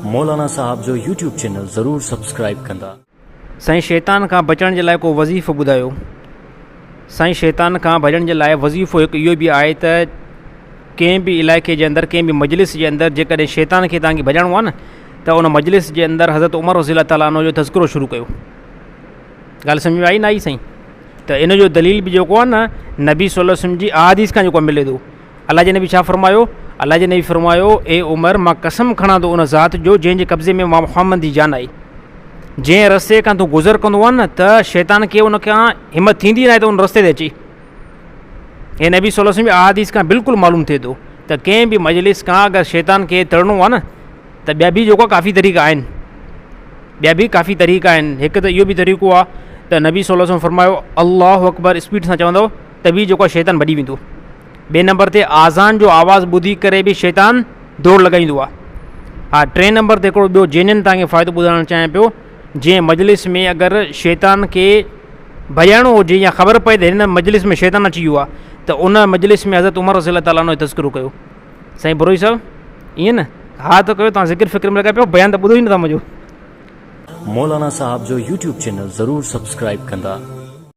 मौलाना साहब जो YouTube channel ज़रूर subscribe कंदा। साईं शैतान खां बचण जे लाइ को वज़ीफ़ो ॿुधायो। साईं शैतान खां बचण जे लाइ वज़ीफ़ो हिकु इहो बि आहे त कंहिं बि इलाइक़े जे अंदरि कंहिं बि मजलिस जे अंदरि जेकॾहिं शैतान खे तव्हांखे भॼाइणो आहे न त उन मजलिस जे अंदरि हज़रत उमर रज़ी अल्लाह ताला अन्हु जो तज़किरो शुरू कयो। ॻाल्हि सम्झ में आई न आई साईं? त इन जो दलील बि जेको आहे न नबी सल्लल्लाहु अलैहि वसल्लम जी अहादीस खां जेको मिले थो। अलाह जे नबी छा फ़रमायो? अलाह जे नबी फ़रमायो, ए उमर मां कसम खणां थो उन ज़ात जो जंहिंजे कब्ज़े में मां मुहम्मद जी जान आई। जंहिं रस्ते खां तूं गुज़र कंदो आहे न त शैतान खे उन खां हिमत थींदी न आहे त उन रस्ते ते अची। हे नबी सल्लल्लाहु अलैहि वसल्लम जी अहादीस खां बिल्कुलु मालूम थिए थो त कंहिं बि मजलिस खां अगरि शैतान खे तरणो आहे न त ॿिया बि जेको काफ़ी तरीक़ा आहिनि। ॿिया बि काफ़ी तरीक़ा आहिनि। हिकु त इहो बि तरीक़ो आहे त नबी सल्लल्लाहु अलैहि वसल्लम फरमायो अल्लाहु अकबर स्पीड सां चवंदो त बि जेको शैतान भॼी वेंदो। ॿिए नंबर ते आज़ान जो आवाज़ु ॿुधी करे बि शैतान दौड़ लॻाईंदो आहे। हा, टे नंबर ते हिकिड़ो ॿियो जेन्युइन तव्हांखे फ़ाइदो ॿुधाइणु चाहियां पियो। जंहिं मजलिस में अगरि शैतान खे भॼाइणो हुजे या ख़बर पए त हिन मजलिस में शैतान अची वियो आहे त उन मजलिस में हज़रत उमर रज़ी अल्लाह ताला जो तज़किरो कयो। साईं बुरोई साहिबु ईअं न? हा त कयो, तव्हां ज़िक्र फ़िक्र में लॻाए पियो, बयान त ॿुधो ई नथा मुंहिंजो। मौलाना साहब जो यूट्यूब चैनल ज़रूर सब्सक्राइब कंदा।